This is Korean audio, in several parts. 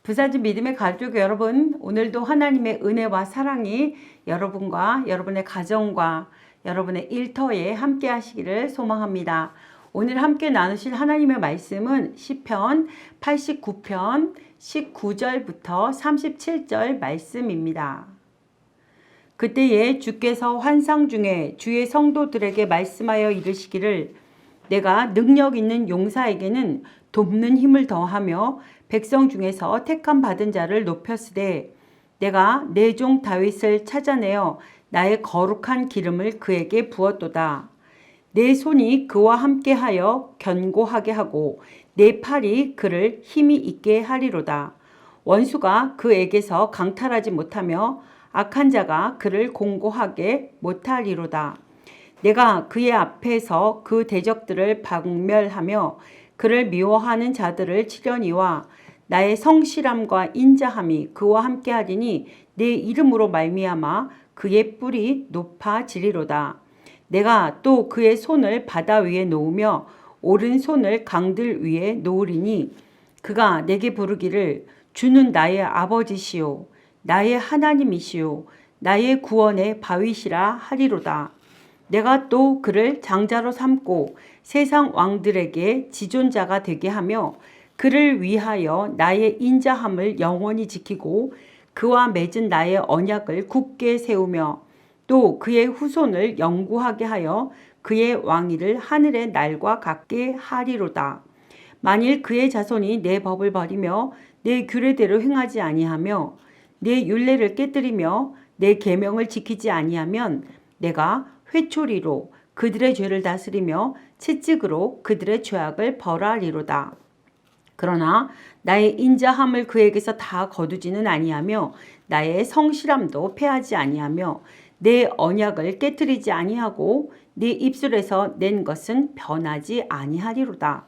부사진 믿음의 가족 여러분, 오늘도 하나님의 은혜와 사랑이 여러분과 여러분의 가정과 여러분의 일터에 함께 하시기를 소망합니다. 오늘 함께 나누실 하나님의 말씀은 시편 89편 19절부터 37절 말씀입니다. 그때에 주께서 환상 중에 주의 성도들에게 말씀하여 이르시기를 내가 능력 있는 용사에게는 돕는 힘을 더하며 백성 중에서 택함 받은 자를 높였으되 내가 내 종 다윗을 찾아내어 나의 거룩한 기름을 그에게 부었도다. 내 손이 그와 함께하여 견고하게 하고 내 팔이 그를 힘이 있게 하리로다. 원수가 그에게서 강탈하지 못하며 악한 자가 그를 공고하게 못하리로다. 내가 그의 앞에서 그 대적들을 박멸하며 그를 미워하는 자들을 치려니와 나의 성실함과 인자함이 그와 함께하리니 내 이름으로 말미암아 그의 뿔이 높아지리로다. 내가 또 그의 손을 바다 위에 놓으며 오른손을 강들 위에 놓으리니 그가 내게 부르기를 주는 나의 아버지시요 나의 하나님이시요 나의 구원의 바위시라 하리로다. 내가 또 그를 장자로 삼고 세상 왕들에게 지존자가 되게 하며 그를 위하여 나의 인자함을 영원히 지키고 그와 맺은 나의 언약을 굳게 세우며 또 그의 후손을 영구하게 하여 그의 왕위를 하늘의 날과 같게 하리로다. 만일 그의 자손이 내 법을 버리며 내 규례대로 행하지 아니하며 내 율례를 깨뜨리며 내 계명을 지키지 아니하면 내가 회초리로 그들의 죄를 다스리며 채찍으로 그들의 죄악을 벌하리로다. 그러나 나의 인자함을 그에게서 다 거두지는 아니하며 나의 성실함도 패하지 아니하며 내 언약을 깨뜨리지 아니하고 네 입술에서 낸 것은 변하지 아니하리로다.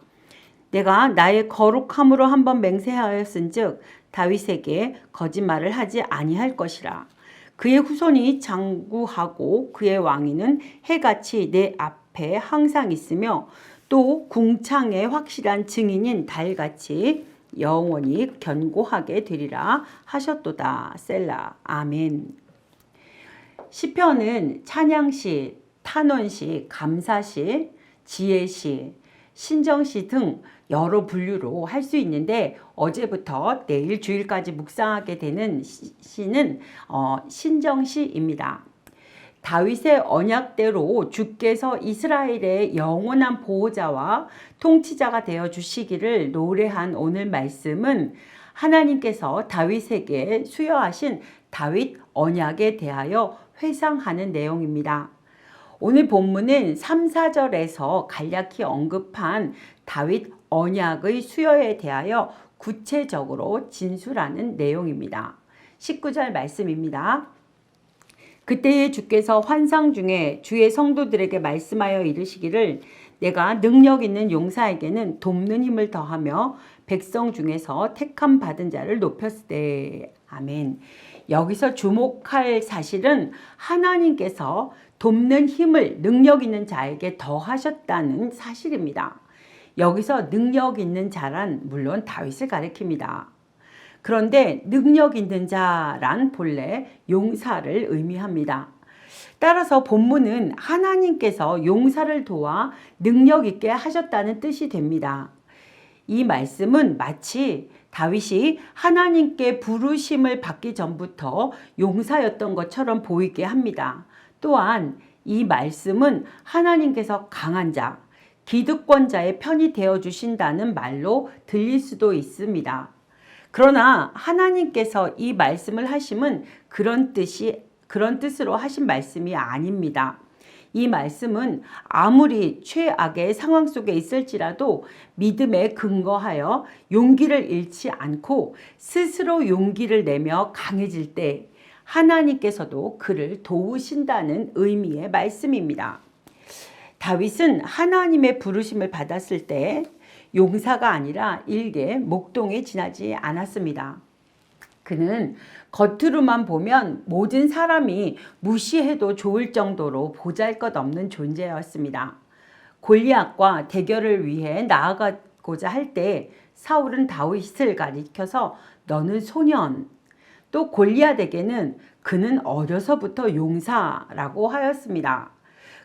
내가 나의 거룩함으로 한번 맹세하였은즉 다윗에게 거짓말을 하지 아니할 것이라. 그의 후손이 장구하고 그의 왕위는 해같이 내 앞에 항상 있으며 또 궁창의 확실한 증인인 달같이 영원히 견고하게 되리라 하셨도다. 셀라. 아멘. 시편은 찬양시, 탄원시, 감사시, 지혜시, 신정시 등 여러 분류로 할 수 있는데 어제부터 내일 주일까지 묵상하게 되는 시는 신정시입니다. 다윗의 언약대로 주께서 이스라엘의 영원한 보호자와 통치자가 되어 주시기를 노래한 오늘 말씀은 하나님께서 다윗에게 수여하신 다윗 언약에 대하여 회상하는 내용입니다. 오늘 본문은 3, 4절에서 간략히 언급한 다윗 언약의 수여에 대하여 구체적으로 진술하는 내용입니다. 19절 말씀입니다. 그때에 주께서 환상 중에 주의 성도들에게 말씀하여 이르시기를 내가 능력 있는 용사에게는 돕는 힘을 더하며 백성 중에서 택함 받은 자를 높였으되. 아멘. 여기서 주목할 사실은 하나님께서 돕는 힘을 능력 있는 자에게 더하셨다는 사실입니다. 여기서 능력 있는 자란 물론 다윗을 가리킵니다. 그런데 능력 있는 자란 본래 용사를 의미합니다. 따라서 본문은 하나님께서 용사를 도와 능력 있게 하셨다는 뜻이 됩니다. 이 말씀은 마치 다윗이 하나님께 부르심을 받기 전부터 용사였던 것처럼 보이게 합니다. 또한 이 말씀은 하나님께서 강한 자, 기득권자의 편이 되어주신다는 말로 들릴 수도 있습니다. 그러나 하나님께서 이 말씀을 하심은 그런 뜻으로 하신 말씀이 아닙니다. 이 말씀은 아무리 최악의 상황 속에 있을지라도 믿음에 근거하여 용기를 잃지 않고 스스로 용기를 내며 강해질 때 하나님께서도 그를 도우신다는 의미의 말씀입니다. 다윗은 하나님의 부르심을 받았을 때 용사가 아니라 일개 목동에 지나지 않았습니다. 그는 겉으로만 보면 모든 사람이 무시해도 좋을 정도로 보잘것없는 존재였습니다. 골리앗과 대결을 위해 나아가고자 할 때 사울은 다윗을 가리켜서 너는 소년, 또 골리앗에게는 그는 어려서부터 용사라고 하였습니다.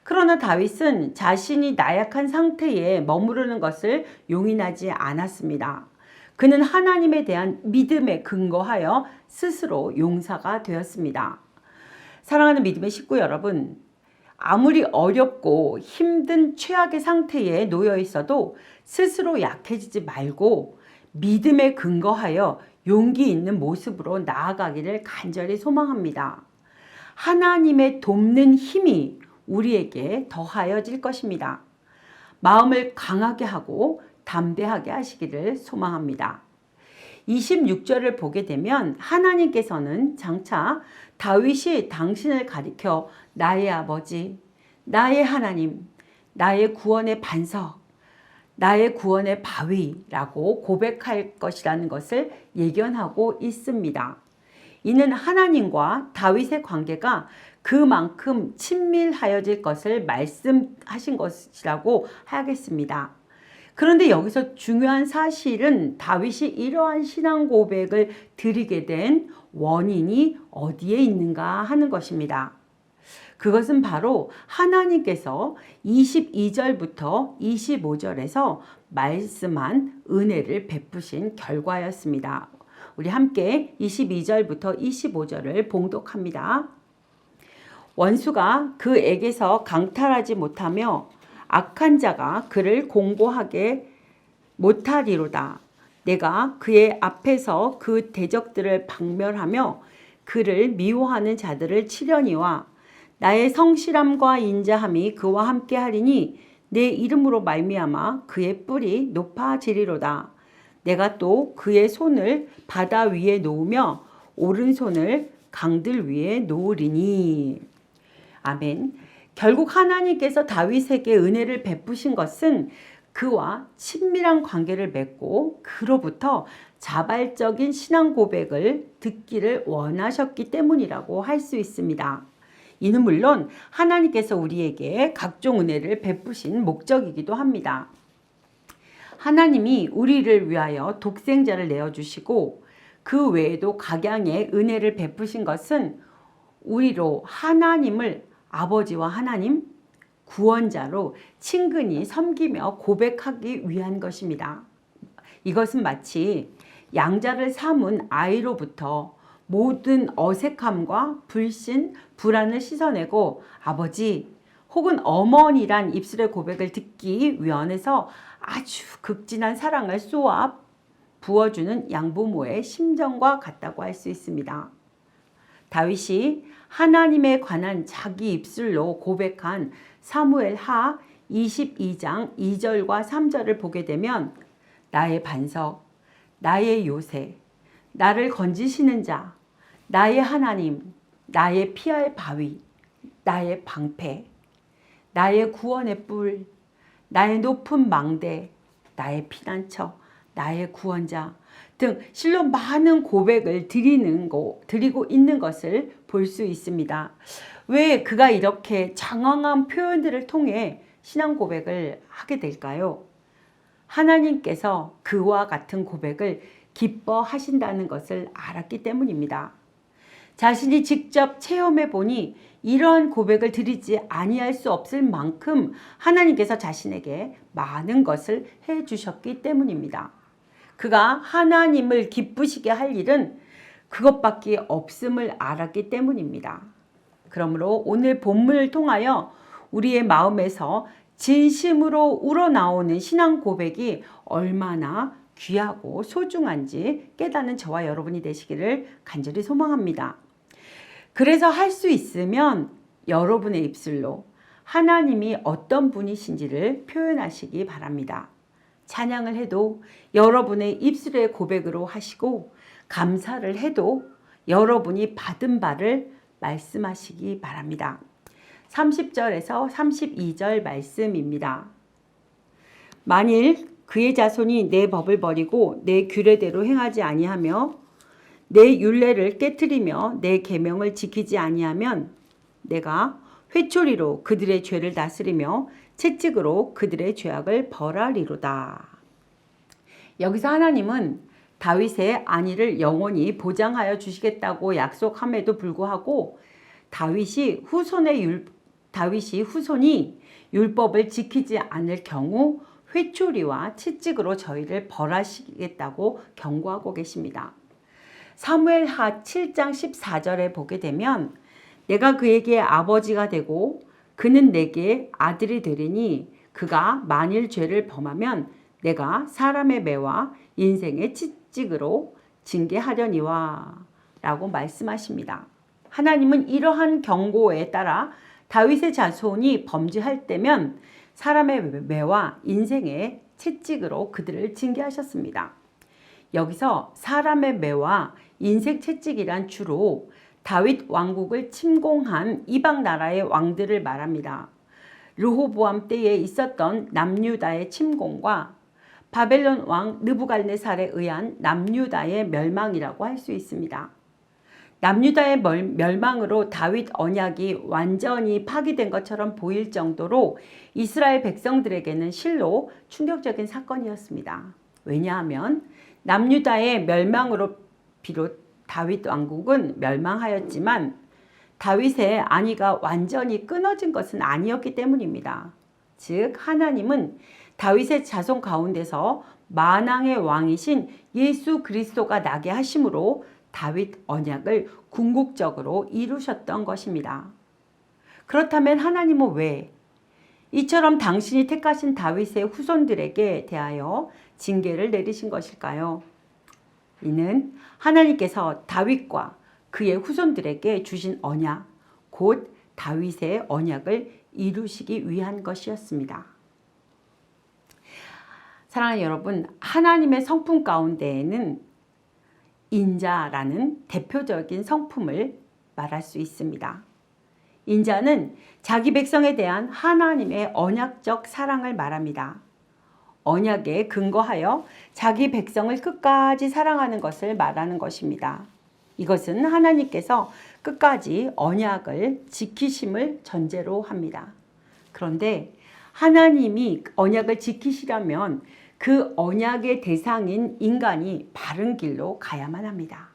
그러나 다윗은 자신이 나약한 상태에 머무르는 것을 용인하지 않았습니다. 그는 하나님에 대한 믿음에 근거하여 스스로 용사가 되었습니다. 사랑하는 믿음의 식구 여러분, 아무리 어렵고 힘든 최악의 상태에 놓여 있어도 스스로 약해지지 말고 믿음에 근거하여 용기 있는 모습으로 나아가기를 간절히 소망합니다. 하나님의 돕는 힘이 우리에게 더하여질 것입니다. 마음을 강하게 하고 담대하게 하시기를 소망합니다. 26절을 보게 되면 하나님께서는 장차 다윗이 당신을 가리켜 나의 아버지, 나의 하나님, 나의 구원의 반석, 나의 구원의 바위라고 고백할 것이라는 것을 예견하고 있습니다. 이는 하나님과 다윗의 관계가 그만큼 친밀하여질 것을 말씀하신 것이라고 하겠습니다. 그런데 여기서 중요한 사실은 다윗이 이러한 신앙 고백을 드리게 된 원인이 어디에 있는가 하는 것입니다. 그것은 바로 하나님께서 22절부터 25절에서 말씀한 은혜를 베푸신 결과였습니다. 우리 함께 22절부터 25절을 봉독합니다. 원수가 그에게서 강탈하지 못하며 악한 자가 그를 공고하게 못하리로다. 내가 그의 앞에서 그 대적들을 박멸하며 그를 미워하는 자들을 치려니와 나의 성실함과 인자함이 그와 함께 하리니 내 이름으로 말미암아 그의 뿔이 높아지리로다. 내가 또 그의 손을 바다 위에 놓으며 오른손을 강들 위에 놓으리니. 아멘. 결국 하나님께서 다윗에게 은혜를 베푸신 것은 그와 친밀한 관계를 맺고 그로부터 자발적인 신앙 고백을 듣기를 원하셨기 때문이라고 할 수 있습니다. 이는 물론 하나님께서 우리에게 각종 은혜를 베푸신 목적이기도 합니다. 하나님이 우리를 위하여 독생자를 내어주시고 그 외에도 각양의 은혜를 베푸신 것은 우리로 하나님을 아버지와 하나님, 구원자로 친근히 섬기며 고백하기 위한 것입니다. 이것은 마치 양자를 삼은 아이로부터 모든 어색함과 불신, 불안을 씻어내고 아버지 혹은 어머니란 입술의 고백을 듣기 위원해서 아주 극진한 사랑을 쏘아 부어주는 양부모의 심정과 같다고 할 수 있습니다. 다윗이 하나님에 관한 자기 입술로 고백한 사무엘하 22장 2절과 3절을 보게 되면 나의 반석, 나의 요새, 나를 건지시는 자, 나의 하나님, 나의 피할 바위, 나의 방패, 나의 구원의 뿔, 나의 높은 망대, 나의 피난처, 나의 구원자 등 실로 많은 고백을 드리고 있는 것을 볼 수 있습니다. 왜 그가 이렇게 장황한 표현들을 통해 신앙 고백을 하게 될까요? 하나님께서 그와 같은 고백을 기뻐하신다는 것을 알았기 때문입니다. 자신이 직접 체험해 보니 이러한 고백을 드리지 아니할 수 없을 만큼 하나님께서 자신에게 많은 것을 해 주셨기 때문입니다. 그가 하나님을 기쁘시게 할 일은 그것밖에 없음을 알았기 때문입니다. 그러므로 오늘 본문을 통하여 우리의 마음에서 진심으로 우러나오는 신앙 고백이 얼마나 귀하고 소중한지 깨닫는 저와 여러분이 되시기를 간절히 소망합니다. 그래서 할 수 있으면 여러분의 입술로 하나님이 어떤 분이신지를 표현하시기 바랍니다. 찬양을 해도 여러분의 입술의 고백으로 하시고 감사를 해도 여러분이 받은 바를 말씀하시기 바랍니다. 30절에서 32절 말씀입니다. 만일 그의 자손이 내 법을 버리고 내 규례대로 행하지 아니하며 내 율례를 깨뜨리며 내 계명을 지키지 아니하면 내가 회초리로 그들의 죄를 다스리며 채찍으로 그들의 죄악을 벌하리로다. 여기서 하나님은 다윗의 안위를 영원히 보장하여 주시겠다고 약속함에도 불구하고 다윗이 후손이 율법을 지키지 않을 경우 회초리와 채찍으로 저희를 벌하시겠다고 경고하고 계십니다. 사무엘하 7장 14절에 보게 되면 내가 그에게 아버지가 되고 그는 내게 아들이 되리니 그가 만일 죄를 범하면 내가 사람의 매와 인생의 채찍으로 징계하려니와 라고 말씀하십니다. 하나님은 이러한 경고에 따라 다윗의 자손이 범죄할 때면 사람의 매와 인생의 채찍으로 그들을 징계하셨습니다. 여기서 사람의 매와 인생 채찍이란 주로 다윗 왕국을 침공한 이방 나라의 왕들을 말합니다. 르호보암 때에 있었던 남유다의 침공과 바벨론 왕 느부갓네살에 의한 남유다의 멸망이라고 할 수 있습니다. 남유다의 멸망으로 다윗 언약이 완전히 파기된 것처럼 보일 정도로 이스라엘 백성들에게는 실로 충격적인 사건이었습니다. 왜냐하면 남유다의 멸망으로 비롯 다윗 왕국은 멸망하였지만 다윗의 안위가 완전히 끊어진 것은 아니었기 때문입니다. 즉 하나님은 다윗의 자손 가운데서 만왕의 왕이신 예수 그리스도가 나게 하심으로 다윗 언약을 궁극적으로 이루셨던 것입니다. 그렇다면 하나님은 왜 이처럼 당신이 택하신 다윗의 후손들에게 대하여 징계를 내리신 것일까요? 이는 하나님께서 다윗과 그의 후손들에게 주신 언약, 곧 다윗의 언약을 이루시기 위한 것이었습니다. 사랑하는 여러분, 하나님의 성품 가운데에는 인자라는 대표적인 성품을 말할 수 있습니다. 인자는 자기 백성에 대한 하나님의 언약적 사랑을 말합니다. 언약에 근거하여 자기 백성을 끝까지 사랑하는 것을 말하는 것입니다. 이것은 하나님께서 끝까지 언약을 지키심을 전제로 합니다. 그런데 하나님이 언약을 지키시려면 그 언약의 대상인 인간이 바른 길로 가야만 합니다.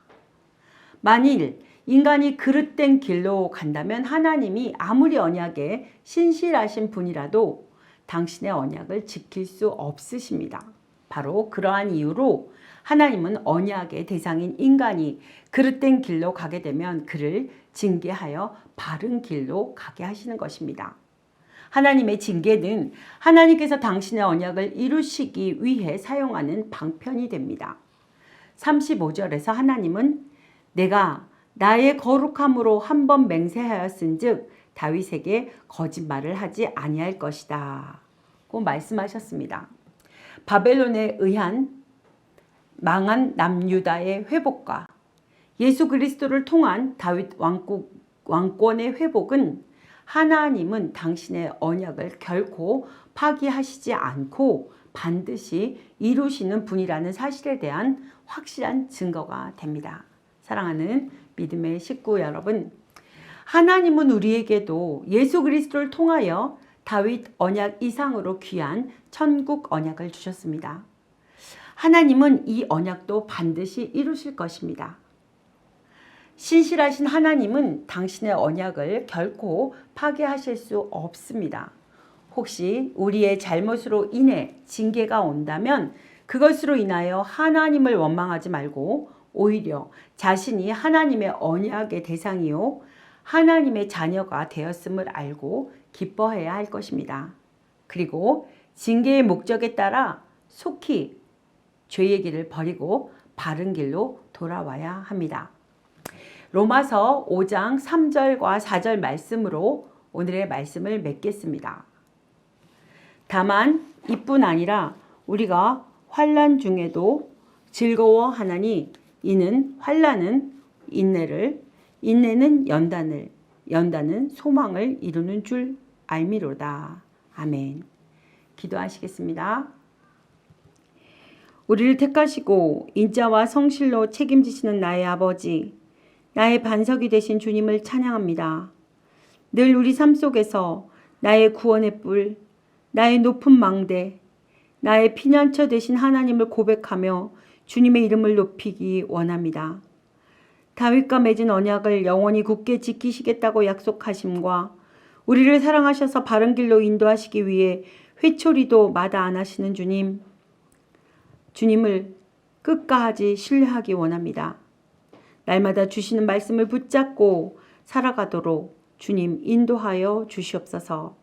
만일 인간이 그릇된 길로 간다면 하나님이 아무리 언약에 신실하신 분이라도 당신의 언약을 지킬 수 없으십니다. 바로 그러한 이유로 하나님은 언약의 대상인 인간이 그릇된 길로 가게 되면 그를 징계하여 바른 길로 가게 하시는 것입니다. 하나님의 징계는 하나님께서 당신의 언약을 이루시기 위해 사용하는 방편이 됩니다. 35절에서 하나님은 내가 나의 거룩함으로 한 번 맹세하였은즉 다윗에게 거짓말을 하지 아니할 것이다 고 말씀하셨습니다. 바벨론에 의한 망한 남유다의 회복과 예수 그리스도를 통한 다윗 왕권의 회복은 하나님은 당신의 언약을 결코 파기하시지 않고 반드시 이루시는 분이라는 사실에 대한 확실한 증거가 됩니다. 사랑하는 믿음의 식구 여러분, 하나님은 우리에게도 예수 그리스도를 통하여 다윗 언약 이상으로 귀한 천국 언약을 주셨습니다. 하나님은 이 언약도 반드시 이루실 것입니다. 신실하신 하나님은 당신의 언약을 결코 파괴하실 수 없습니다. 혹시 우리의 잘못으로 인해 징계가 온다면 그것으로 인하여 하나님을 원망하지 말고 오히려 자신이 하나님의 언약의 대상이요 하나님의 자녀가 되었음을 알고 기뻐해야 할 것입니다. 그리고 징계의 목적에 따라 속히 죄의 길을 버리고 바른 길로 돌아와야 합니다. 로마서 5장 3절과 4절 말씀으로 오늘의 말씀을 맺겠습니다. 다만 이뿐 아니라 우리가 환난 중에도 즐거워하나니 이는 환난은 인내를, 인내는 연단을, 연단은 소망을 이루는 줄 알미로다. 아멘. 기도하시겠습니다. 우리를 택하시고 인자와 성실로 책임지시는 나의 아버지, 나의 반석이 되신 주님을 찬양합니다. 늘 우리 삶 속에서 나의 구원의 뿔, 나의 높은 망대, 나의 피난처 되신 하나님을 고백하며 주님의 이름을 높이기 원합니다. 다윗과 맺은 언약을 영원히 굳게 지키시겠다고 약속하심과 우리를 사랑하셔서 바른 길로 인도하시기 위해 회초리도 마다 안 하시는 주님을 끝까지 신뢰하기 원합니다. 날마다 주시는 말씀을 붙잡고 살아가도록 주님 인도하여 주시옵소서.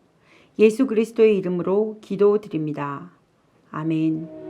예수 그리스도의 이름으로 기도드립니다. 아멘.